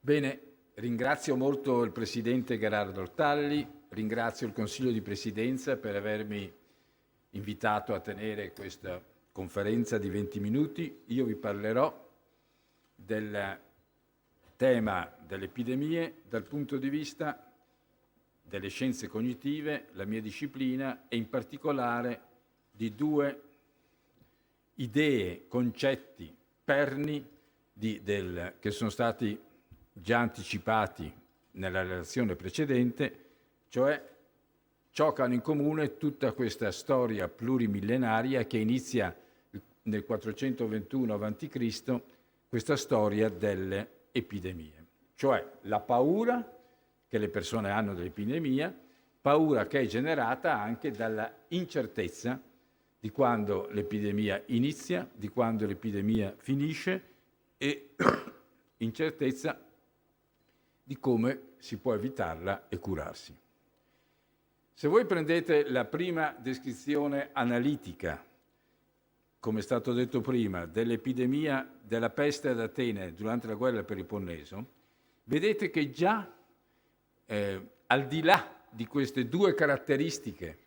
Bene, ringrazio molto il Presidente Gerardo Ortalli, ringrazio il Consiglio di Presidenza per avermi invitato a tenere questa conferenza di 20 minuti. Io vi parlerò del tema delle epidemie dal punto di vista delle scienze cognitive, la mia disciplina, e in particolare di due idee, concetti perni che sono stati già anticipati nella relazione precedente, cioè ciò che hanno in comune tutta questa storia plurimillenaria che inizia nel 421 a.C., questa storia delle epidemie, cioè la paura che le persone hanno dell'epidemia, paura che è generata anche dalla incertezza di quando l'epidemia inizia, di quando l'epidemia finisce e incertezza di come si può evitarla e curarsi. Se voi prendete la prima descrizione analitica, come è stato detto prima, dell'epidemia della peste ad Atene durante la guerra del Peloponneso, vedete che già al di là di queste due caratteristiche,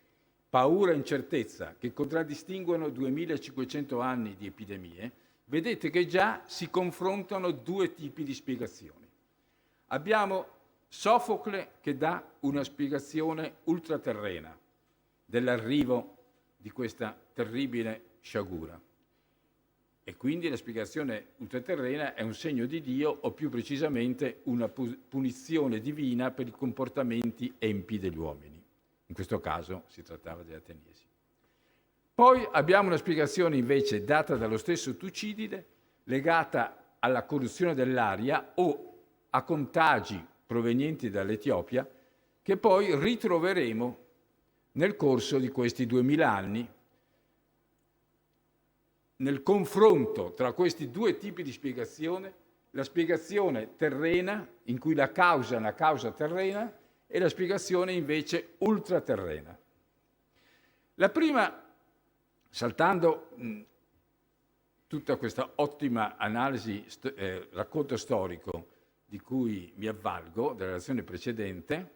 paura e incertezza, che contraddistinguono 2500 anni di epidemie, vedete che già si confrontano due tipi di spiegazioni. Abbiamo Sofocle che dà una spiegazione ultraterrena dell'arrivo di questa terribile sciagura. E quindi la spiegazione ultraterrena è un segno di Dio, o più precisamente una punizione divina per i comportamenti empi degli uomini. In questo caso si trattava degli ateniesi. Poi abbiamo una spiegazione invece data dallo stesso Tucidide, legata alla corruzione dell'aria o a contagi provenienti dall'Etiopia, che poi ritroveremo nel corso di questi 2000 anni. Nel confronto tra questi due tipi di spiegazione, la spiegazione terrena, in cui la causa è una causa terrena, e la spiegazione invece ultraterrena. La prima, saltando tutta questa ottima analisi, racconto storico di cui mi avvalgo della relazione precedente,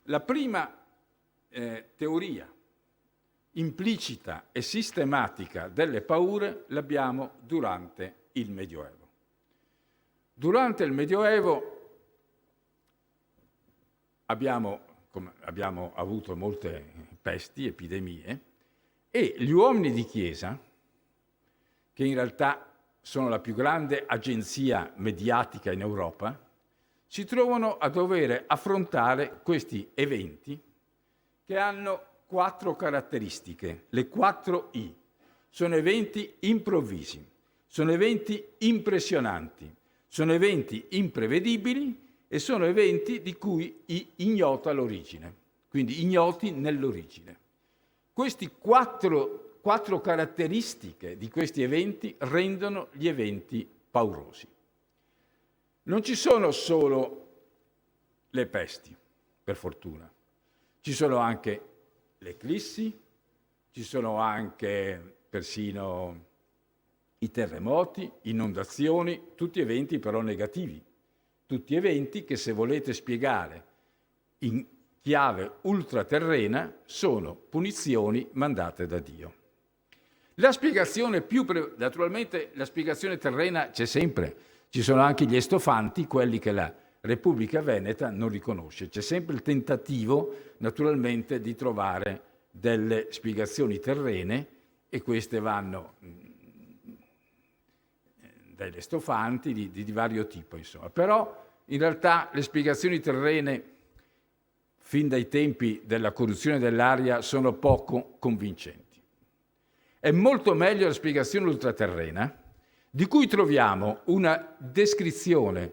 la prima teoria implicita e sistematica delle paure l'abbiamo durante il Medioevo. Durante il Medioevo abbiamo avuto molte pesti, epidemie, e gli uomini di Chiesa, che in realtà sono la più grande agenzia mediatica in Europa, si trovano a dover affrontare questi eventi che hanno 4 caratteristiche, le 4 I. Sono eventi improvvisi, sono eventi impressionanti, sono eventi imprevedibili e sono eventi di cui I ignota l'origine, quindi ignoti nell'origine. Queste 4 caratteristiche di questi eventi rendono gli eventi paurosi. Non ci sono solo le pesti, per fortuna. Ci sono anche le eclissi, ci sono anche persino i terremoti, inondazioni, tutti eventi però negativi. Tutti eventi che, se volete spiegare in chiave ultraterrena, sono punizioni mandate da Dio. La spiegazione naturalmente la spiegazione terrena c'è sempre. Ci sono anche gli estofanti, quelli che la Repubblica Veneta non riconosce. C'è sempre il tentativo, naturalmente, di trovare delle spiegazioni terrene, e queste vanno dagli estofanti di vario tipo, insomma. Però, in realtà, le spiegazioni terrene, fin dai tempi della corruzione dell'aria, sono poco convincenti. È molto meglio la spiegazione ultraterrena, di cui troviamo una descrizione,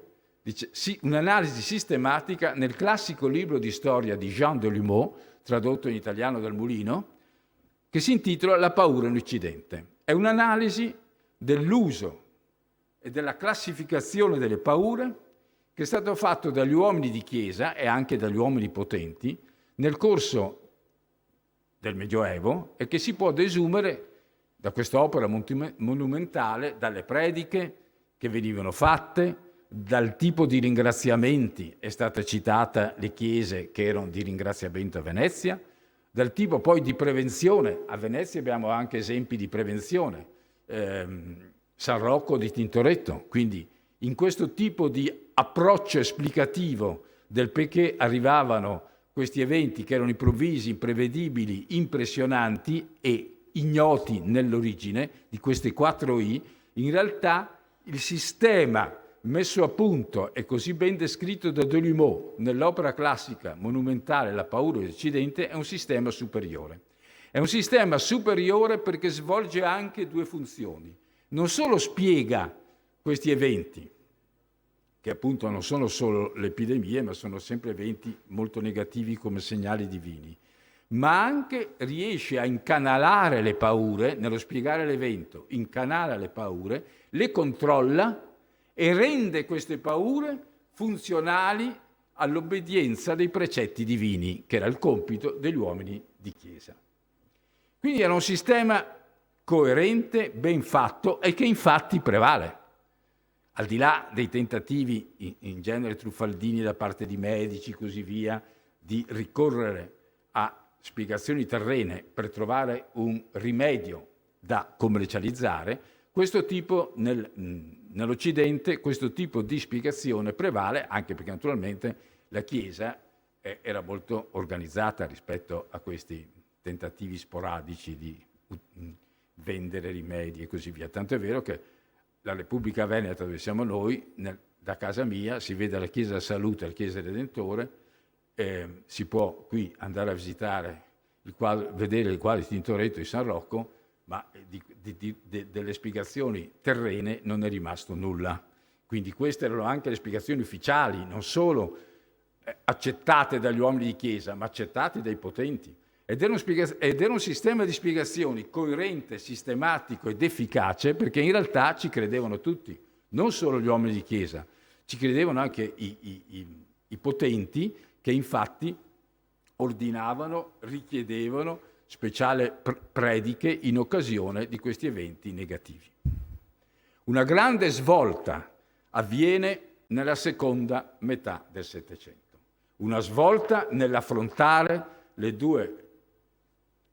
un'analisi sistematica nel classico libro di storia di Jean Delumeau, tradotto in italiano dal Mulino, che si intitola La paura in Occidente. È un'analisi dell'uso e della classificazione delle paure che è stato fatto dagli uomini di Chiesa e anche dagli uomini potenti nel corso del Medioevo, e che si può desumere da questa opera monumentale, dalle prediche che venivano fatte, dal tipo di ringraziamenti, è stata citata le chiese che erano di ringraziamento a Venezia, dal tipo poi di prevenzione. A Venezia abbiamo anche esempi di prevenzione, San Rocco di Tintoretto, quindi in questo tipo di approccio esplicativo del perché arrivavano questi eventi che erano improvvisi, imprevedibili, impressionanti e ignoti nell'origine di queste 4 I, in realtà il sistema messo a punto e così ben descritto da Delumeau nell'opera classica monumentale La paura dell'Occidente è un sistema superiore. È un sistema superiore perché svolge anche 2 funzioni. Non solo spiega questi eventi, che appunto non sono solo le epidemie, ma sono sempre eventi molto negativi come segnali divini, ma anche riesce a incanalare le paure, nello spiegare l'evento, incanala le paure, le controlla e rende queste paure funzionali all'obbedienza dei precetti divini, che era il compito degli uomini di Chiesa. Quindi era un sistema coerente, ben fatto e che infatti prevale. Al di là dei tentativi, in genere truffaldini da parte di medici e così via, di ricorrere a spiegazioni terrene per trovare un rimedio da commercializzare, questo tipo nell'Occidente, questo tipo di spiegazione prevale, anche perché naturalmente la Chiesa era molto organizzata rispetto a questi tentativi sporadici di vendere rimedi e così via. Tanto è vero che la Repubblica Veneta, dove siamo noi, da casa mia si vede la Chiesa Salute e la Chiesa Redentore, si può qui andare a visitare vedere il quadro di Tintoretto di San Rocco, ma delle spiegazioni terrene non è rimasto nulla. Quindi queste erano anche le spiegazioni ufficiali, non solo accettate dagli uomini di Chiesa, ma accettate dai potenti. Ed era un sistema di spiegazioni coerente, sistematico ed efficace, perché in realtà ci credevano tutti, non solo gli uomini di Chiesa, ci credevano anche i potenti, che infatti ordinavano, richiedevano speciali prediche in occasione di questi eventi negativi. Una grande svolta avviene nella seconda metà del Settecento, una svolta nell'affrontare le 2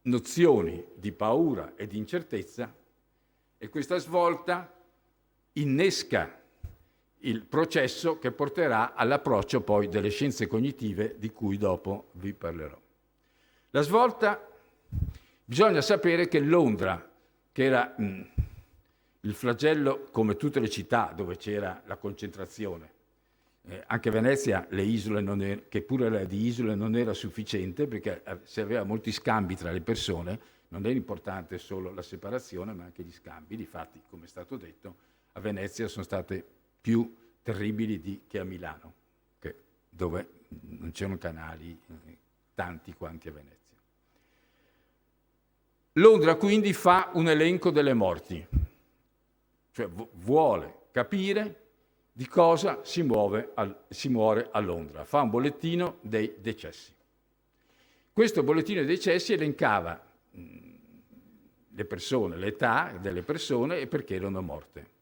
nozioni di paura e di incertezza, e questa svolta innesca il processo che porterà all'approccio poi delle scienze cognitive, di cui dopo vi parlerò. La svolta, bisogna sapere che Londra, che era il flagello, come tutte le città dove c'era la concentrazione, anche Venezia, le isole che pure era di isole, non era sufficiente, perché se aveva molti scambi tra le persone, non era importante solo la separazione, ma anche gli scambi. Difatti, come è stato detto, a Venezia sono state più terribili che a Milano, dove non c'erano canali tanti quanti a Venezia. Londra quindi fa un elenco delle morti, cioè vuole capire di cosa si muore a Londra. Fa un bollettino dei decessi. Questo bollettino dei decessi elencava le persone, l'età delle persone e perché erano morte.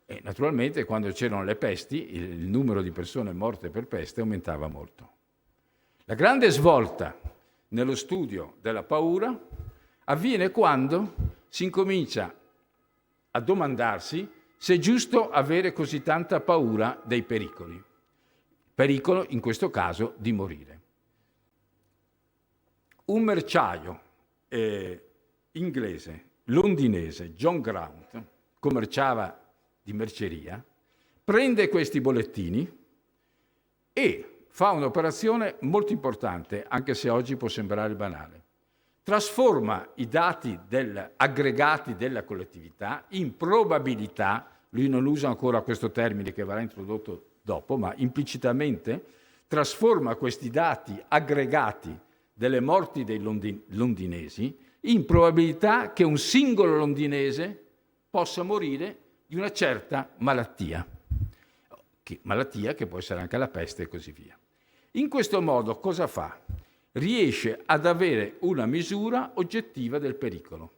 E naturalmente quando c'erano le pesti, il numero di persone morte per peste aumentava molto. La grande svolta nello studio della paura avviene quando si incomincia a domandarsi se è giusto avere così tanta paura dei pericoli. Pericolo, in questo caso, di morire. Un merciaio inglese, londinese, John Grant, commerciava di merceria, prende questi bollettini e fa un'operazione molto importante, anche se oggi può sembrare banale. Trasforma i dati aggregati della collettività in probabilità. Lui non usa ancora questo termine che verrà introdotto dopo, ma implicitamente trasforma questi dati aggregati delle morti dei londinesi in probabilità che un singolo londinese possa morire di una certa malattia, malattia che può essere anche la peste e così via. In questo modo cosa fa? Riesce ad avere una misura oggettiva del pericolo,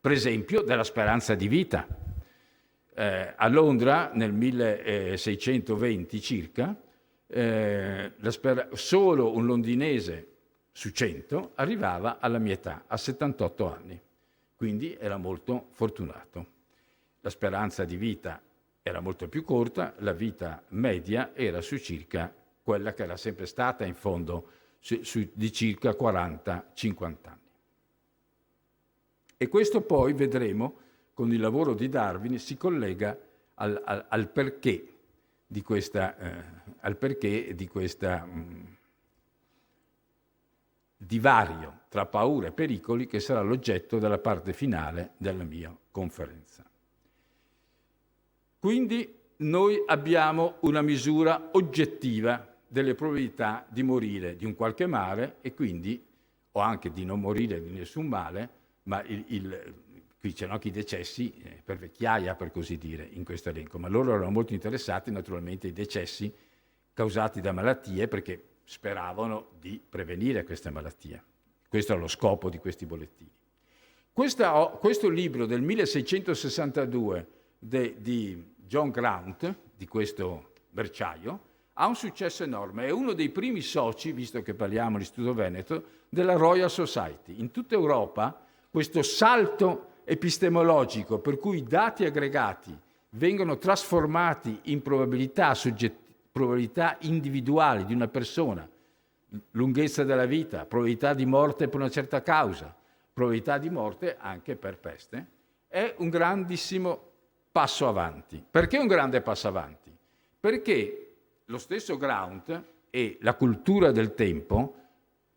per esempio della speranza di vita. A Londra nel 1620 circa, solo un londinese su 100 arrivava alla mia età, a 78 anni, quindi era molto fortunato. La speranza di vita era molto più corta, la vita media era su circa quella che era sempre stata in fondo, di circa 40-50 anni. E questo poi, vedremo, con il lavoro di Darwin si collega al perché di questa divario tra paura e pericoli che sarà l'oggetto della parte finale della mia conferenza. Quindi noi abbiamo una misura oggettiva delle probabilità di morire di un qualche male e quindi, o anche di non morire di nessun male, ma qui c'erano anche i decessi per vecchiaia, per così dire, in questo elenco, ma loro erano molto interessati naturalmente ai decessi causati da malattie perché speravano di prevenire queste malattie. Questo era lo scopo di questi bollettini. Questo libro del 1662 di John Graunt, di questo merciaio, ha un successo enorme. È uno dei primi soci, visto che parliamo dell'Istituto Veneto, della Royal Society. In tutta Europa questo salto epistemologico per cui i dati aggregati vengono trasformati in probabilità individuali di una persona, lunghezza della vita, probabilità di morte per una certa causa, probabilità di morte anche per peste, è un grandissimo passo avanti. Perché un grande passo avanti? Perché lo stesso Graunt e la cultura del tempo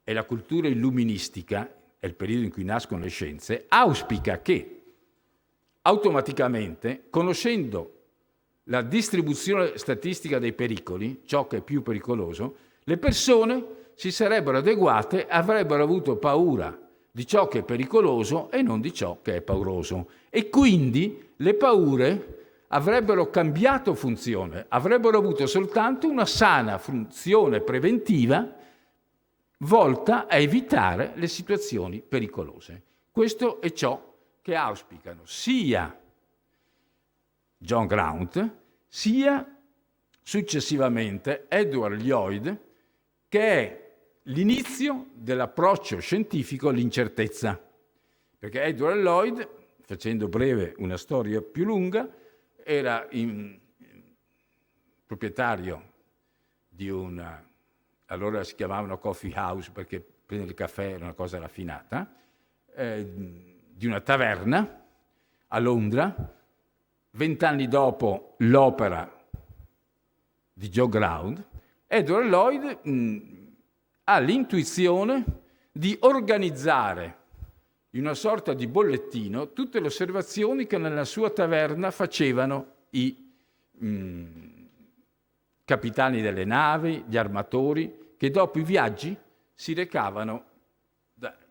e la cultura illuministica, è il periodo in cui nascono le scienze, auspica che automaticamente, conoscendo la distribuzione statistica dei pericoli, ciò che è più pericoloso, le persone si sarebbero adeguate, avrebbero avuto paura di ciò che è pericoloso e non di ciò che è pauroso. E quindi le paure avrebbero cambiato funzione, avrebbero avuto soltanto una sana funzione preventiva volta a evitare le situazioni pericolose. Questo è ciò che auspicano sia John Graunt, sia successivamente Edward Lloyd, che è l'inizio dell'approccio scientifico all'incertezza. Perché Edward Lloyd, facendo breve una storia più lunga, era proprietario di allora si chiamavano coffee house perché prendere il caffè era una cosa raffinata, di una taverna a Londra. 20 anni dopo l'opera di John Graunt, Edward Lloyd ha l'intuizione di organizzare in una sorta di bollettino tutte le osservazioni che nella sua taverna facevano i capitani delle navi, gli armatori, che dopo i viaggi si recavano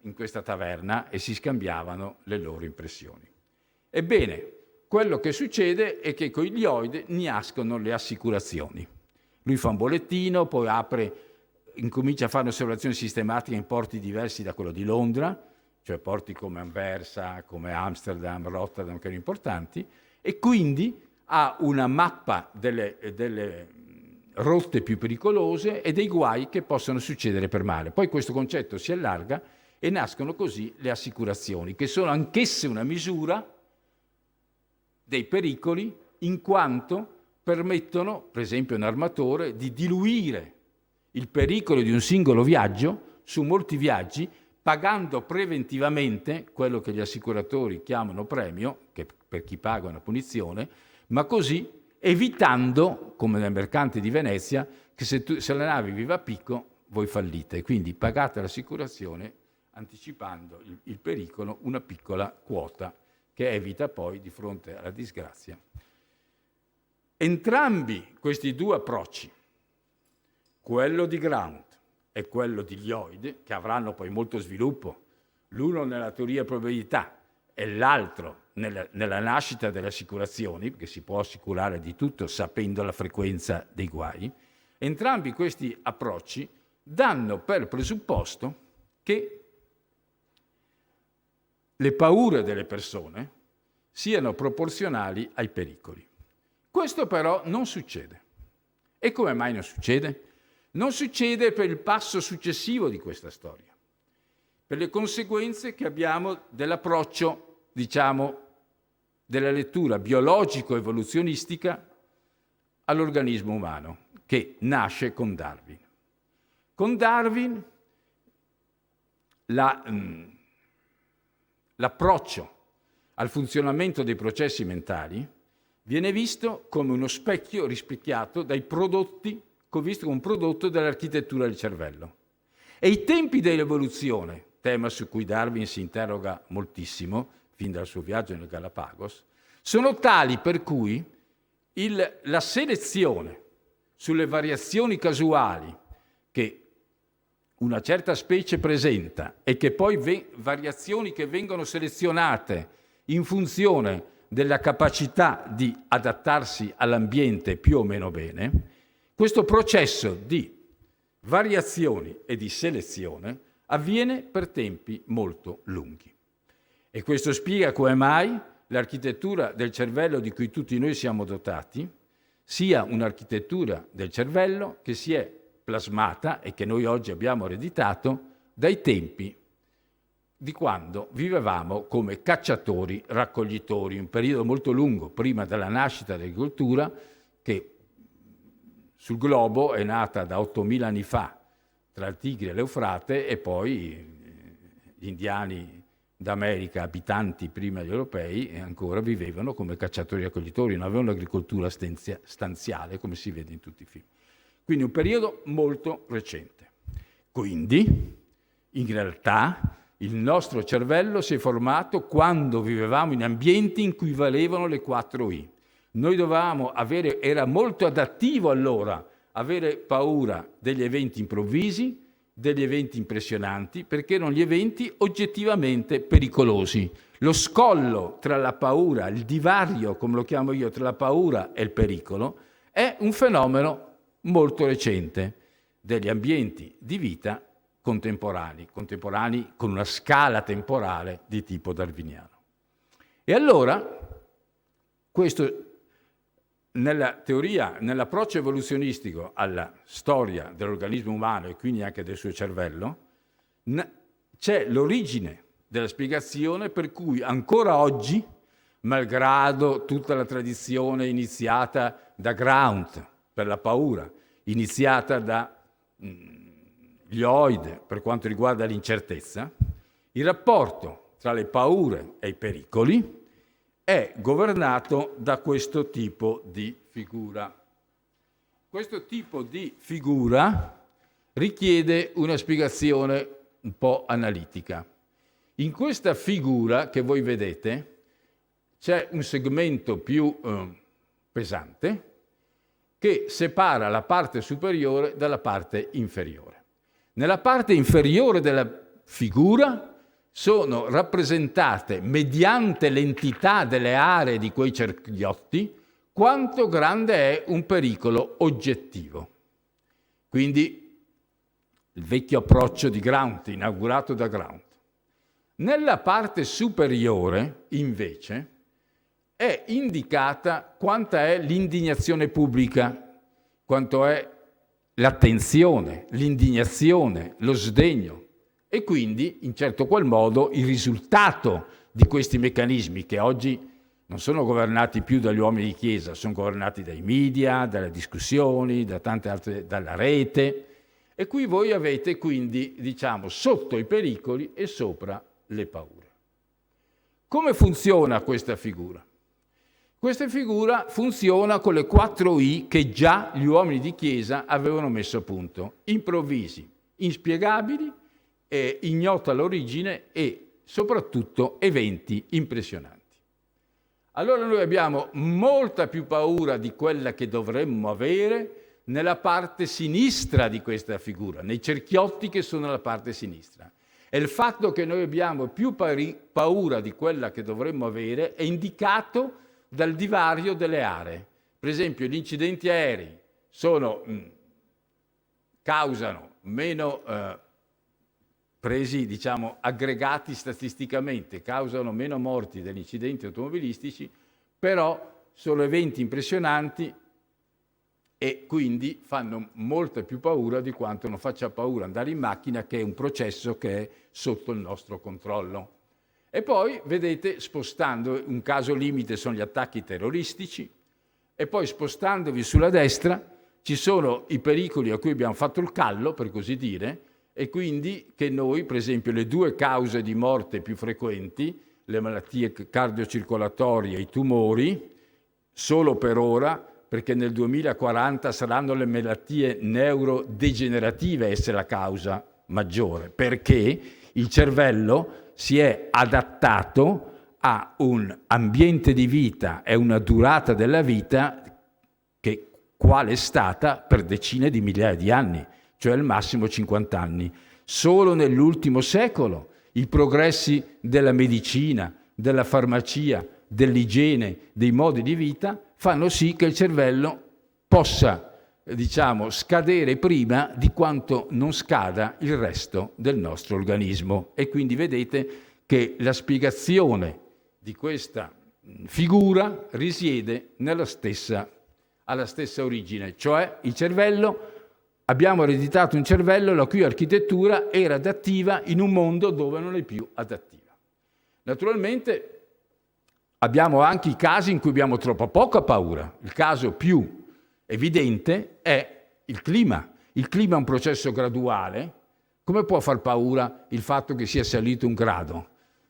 in questa taverna e si scambiavano le loro impressioni. Ebbene, quello che succede è che con gli Lloyd nascono le assicurazioni. Lui fa un bollettino, poi incomincia a fare osservazioni sistematiche in porti diversi da quello di Londra, cioè porti come Anversa, come Amsterdam, Rotterdam, che erano importanti, e quindi ha una mappa delle rotte più pericolose e dei guai che possono succedere per mare. Poi questo concetto si allarga e nascono così le assicurazioni, che sono anch'esse una misura dei pericoli, in quanto permettono, per esempio un armatore, di diluire il pericolo di un singolo viaggio su molti viaggi, pagando preventivamente quello che gli assicuratori chiamano premio, che per chi paga una punizione, ma così evitando, come nel mercante di Venezia, che se la nave vi va a picco, voi fallite. Quindi pagate l'assicurazione anticipando il pericolo, una piccola quota che evita poi di fronte alla disgrazia. Entrambi questi due approcci, quello di Graunt e quello di Lloyd, che avranno poi molto sviluppo, l'uno nella teoria probabilità e l'altro nella nascita delle assicurazioni, perché si può assicurare di tutto sapendo la frequenza dei guai, entrambi questi approcci danno per presupposto che le paure delle persone siano proporzionali ai pericoli. Questo però non succede. E come mai non succede? Non succede per il passo successivo di questa storia, per le conseguenze che abbiamo dell'approccio, diciamo, della lettura biologico-evoluzionistica all'organismo umano, che nasce con Darwin. Con Darwin l'approccio al funzionamento dei processi mentali viene visto come uno specchio rispecchiato dai prodotti, visto come un prodotto dell'architettura del cervello. E i tempi dell'evoluzione, tema su cui Darwin si interroga moltissimo, fin dal suo viaggio nel Galapagos, sono tali per cui la selezione sulle variazioni casuali che una certa specie presenta e che poi variazioni che vengono selezionate in funzione della capacità di adattarsi all'ambiente più o meno bene, questo processo di variazioni e di selezione avviene per tempi molto lunghi. E questo spiega come mai l'architettura del cervello di cui tutti noi siamo dotati sia un'architettura del cervello che si è plasmata e che noi oggi abbiamo ereditato dai tempi di quando vivevamo come cacciatori raccoglitori, un periodo molto lungo prima della nascita dell'agricoltura, che sul globo è nata da 8.000 anni fa tra il Tigri e l'Eufrate, e poi gli indiani d'America, abitanti prima degli europei, ancora vivevano come cacciatori raccoglitori, non avevano l'agricoltura stanziale come si vede in tutti i film. Quindi un periodo molto recente. Quindi, in realtà, il nostro cervello si è formato quando vivevamo in ambienti in cui valevano le 4 I. Noi dovevamo avere, era molto adattivo allora, avere paura degli eventi improvvisi, degli eventi impressionanti, perché erano gli eventi oggettivamente pericolosi. Lo scollo tra la paura, il divario, come lo chiamo io, tra la paura e il pericolo, è un fenomeno molto recente degli ambienti di vita contemporanei con una scala temporale di tipo darwiniano. E allora, questo nella teoria, nell'approccio evoluzionistico alla storia dell'organismo umano e quindi anche del suo cervello, c'è l'origine della spiegazione per cui ancora oggi, malgrado tutta la tradizione iniziata da Graunt per la paura, iniziata da Lloyd per quanto riguarda l'incertezza, il rapporto tra le paure e i pericoli è governato da questo tipo di figura. Questo tipo di figura richiede una spiegazione un po' analitica. In questa figura che voi vedete c'è un segmento più pesante che separa la parte superiore dalla parte inferiore. Nella parte inferiore della figura sono rappresentate, mediante l'entità delle aree di quei cerchiotti, quanto grande è un pericolo oggettivo. Quindi il vecchio approccio di Graunt, inaugurato da Graunt. Nella parte superiore, invece, è indicata quanta è l'indignazione pubblica, quanto è l'attenzione, l'indignazione, lo sdegno e quindi, in certo qual modo, il risultato di questi meccanismi che oggi non sono governati più dagli uomini di chiesa, sono governati dai media, dalle discussioni, da tante altre, dalla rete. E qui voi avete quindi, diciamo, sotto i pericoli e sopra le paure. Come funziona questa figura? Questa figura funziona con le 4 I che già gli uomini di chiesa avevano messo a punto: improvvisi, inspiegabili, ignota l'origine e soprattutto eventi impressionanti. Allora noi abbiamo molta più paura di quella che dovremmo avere nella parte sinistra di questa figura, nei cerchiotti che sono nella parte sinistra. E il fatto che noi abbiamo più paura di quella che dovremmo avere è indicato dal divario delle aree. Per esempio, gli incidenti aerei causano meno presi, diciamo, aggregati statisticamente, causano meno morti degli incidenti automobilistici, però sono eventi impressionanti e quindi fanno molta più paura di quanto non faccia paura andare in macchina, che è un processo che è sotto il nostro controllo. E poi, vedete, spostando, un caso limite sono gli attacchi terroristici, e poi spostandovi sulla destra ci sono i pericoli a cui abbiamo fatto il callo, per così dire, e quindi che noi, per esempio, le 2 cause di morte più frequenti, le malattie cardiocircolatorie e i tumori, solo per ora, perché nel 2040 saranno le malattie neurodegenerative a essere la causa maggiore, perché il cervello si è adattato a un ambiente di vita e una durata della vita che quale è stata per decine di migliaia di anni, cioè al massimo 50 anni. Solo nell'ultimo secolo i progressi della medicina, della farmacia, dell'igiene, dei modi di vita fanno sì che il cervello possa, diciamo, scadere prima di quanto non scada il resto del nostro organismo. E quindi vedete che la spiegazione di questa figura risiede alla stessa origine, cioè il cervello. Abbiamo ereditato un cervello la cui architettura era adattiva in un mondo dove non è più adattiva. Naturalmente abbiamo anche i casi in cui abbiamo troppo poca paura. Il caso più evidente è il clima. Il clima è un processo graduale. Come può far paura il fatto che sia salito 1 grado?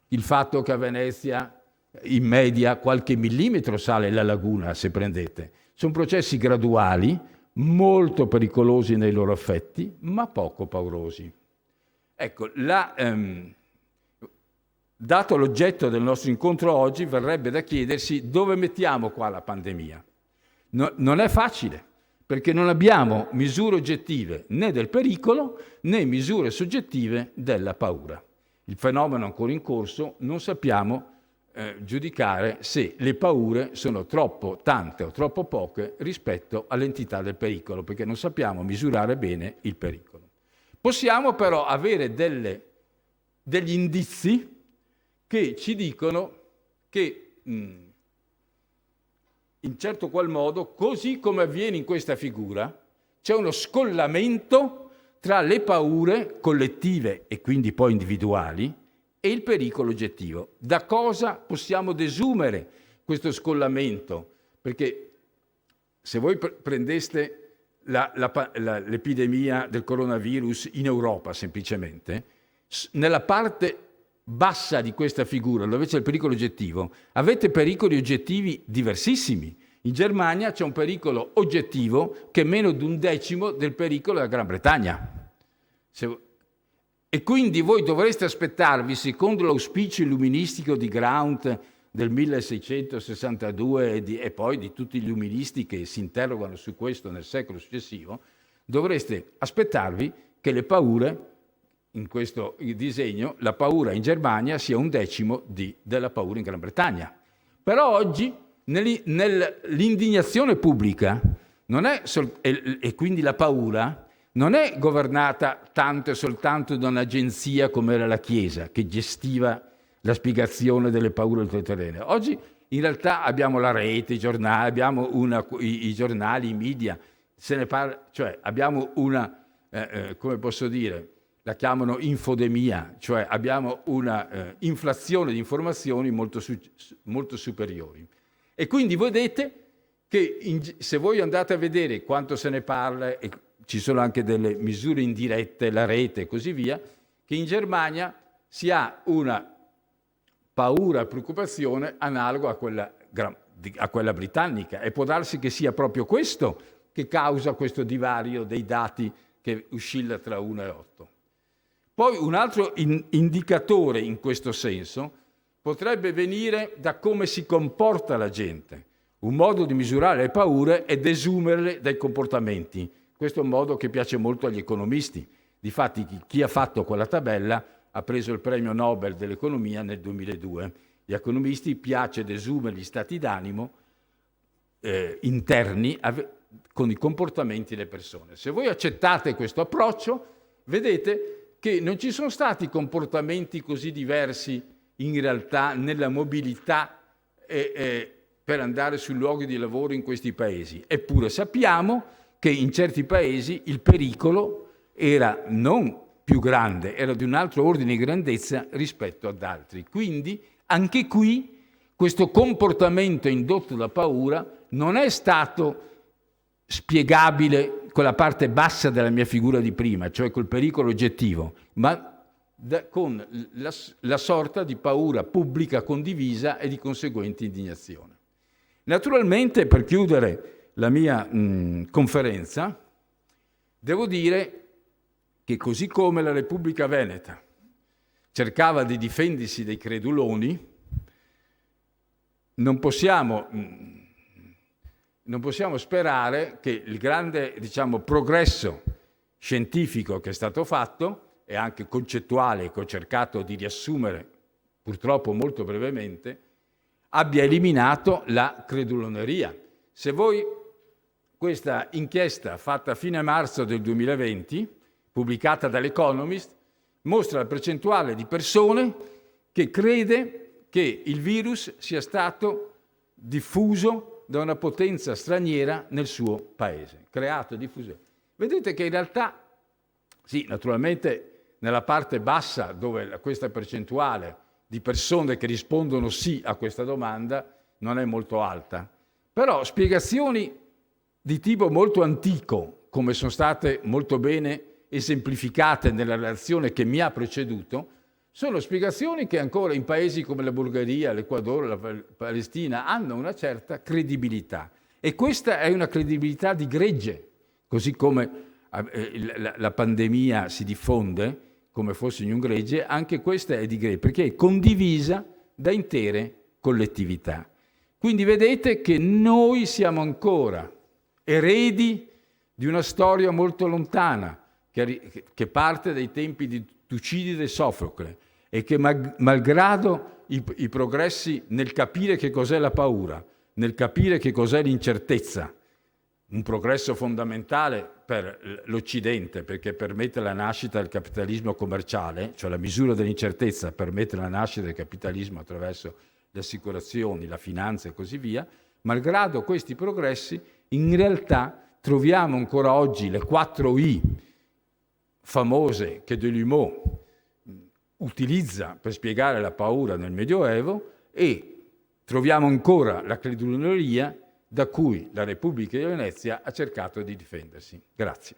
Il fatto che a Venezia in media qualche millimetro sale la laguna, se prendete. Sono processi graduali, molto pericolosi nei loro effetti, ma poco paurosi. Ecco, dato l'oggetto del nostro incontro oggi, verrebbe da chiedersi dove mettiamo qua la pandemia. Non è facile, perché non abbiamo misure oggettive né del pericolo né misure soggettive della paura. Il fenomeno è ancora in corso, non sappiamo giudicare se le paure sono troppo tante o troppo poche rispetto all'entità del pericolo, perché non sappiamo misurare bene il pericolo. Possiamo però avere degli indizi che ci dicono che in certo qual modo, così come avviene in questa figura, c'è uno scollamento tra le paure collettive e quindi poi individuali e il pericolo oggettivo. Da cosa possiamo desumere questo scollamento? Perché se voi prendeste l'epidemia del coronavirus in Europa semplicemente, nella parte bassa di questa figura, dove c'è il pericolo oggettivo, avete pericoli oggettivi diversissimi. In Germania c'è un pericolo oggettivo che è meno di 1/10 del pericolo della Gran Bretagna. E quindi voi dovreste aspettarvi, secondo l'auspicio illuministico di Graunt del 1662 e poi di tutti gli illuministi che si interrogano su questo nel secolo successivo, dovreste aspettarvi che le paure, in questo disegno, la paura in Germania sia 1/10 della paura in Gran Bretagna. Però oggi l'indignazione pubblica non è e quindi la paura non è governata tanto e soltanto da un'agenzia come era la Chiesa, che gestiva la spiegazione delle paure ultraterrene. Oggi in realtà abbiamo la rete, i giornali, abbiamo i giornali, i media, se ne parla, cioè abbiamo una, come posso dire, la chiamano infodemia, cioè abbiamo una inflazione di informazioni molto superiori. E quindi vedete che se voi andate a vedere quanto se ne parla, e ci sono anche delle misure indirette, la rete e così via, che in Germania si ha una paura e preoccupazione analoga a quella britannica. E può darsi che sia proprio questo che causa questo divario dei dati che oscilla tra 1 e 8. Poi un altro indicatore in questo senso potrebbe venire da come si comporta la gente. Un modo di misurare le paure è desumerle dai comportamenti. Questo è un modo che piace molto agli economisti. Difatti chi ha fatto quella tabella ha preso il premio Nobel dell'economia nel 2002. Gli economisti piace desumere gli stati d'animo interni con i comportamenti delle persone. Se voi accettate questo approccio, vedete che non ci sono stati comportamenti così diversi in realtà nella mobilità per andare sui luoghi di lavoro in questi paesi. Eppure sappiamo che in certi paesi il pericolo era non più grande, era di un altro ordine di grandezza rispetto ad altri. Quindi anche qui questo comportamento indotto da paura non è stato spiegabile con la parte bassa della mia figura di prima, cioè col pericolo oggettivo, ma con la sorta di paura pubblica condivisa e di conseguente indignazione. Naturalmente, per chiudere la mia conferenza, devo dire che così come la Repubblica Veneta cercava di difendersi dai creduloni, non possiamo sperare che il grande, progresso scientifico che è stato fatto e anche concettuale, che ho cercato di riassumere purtroppo molto brevemente, abbia eliminato la creduloneria. Se voi questa inchiesta fatta a fine marzo del 2020, pubblicata dall'Economist, mostra la percentuale di persone che crede che il virus sia stato diffuso da una potenza straniera nel suo paese, creato e diffuso. Vedete che in realtà, sì, naturalmente nella parte bassa, dove questa percentuale di persone che rispondono sì a questa domanda non è molto alta, però spiegazioni di tipo molto antico, come sono state molto bene esemplificate nella relazione che mi ha preceduto, sono spiegazioni che ancora in paesi come la Bulgaria, l'Ecuador, la Palestina hanno una certa credibilità. E questa è una credibilità di gregge, così come la pandemia si diffonde come fosse in un gregge, anche questa è di gregge, perché è condivisa da intere collettività. Quindi vedete che noi siamo ancora eredi di una storia molto lontana, che parte dai tempi di Tucidide e Sofocle, e che malgrado i progressi nel capire che cos'è la paura, nel capire che cos'è l'incertezza, un progresso fondamentale per l'Occidente, perché permette la nascita del capitalismo commerciale, cioè la misura dell'incertezza permette la nascita del capitalismo attraverso le assicurazioni, la finanza e così via, malgrado questi progressi, in realtà troviamo ancora oggi le 4 I famose che Delumeau utilizza per spiegare la paura nel Medioevo e troviamo ancora la creduloneria da cui la Repubblica di Venezia ha cercato di difendersi. Grazie.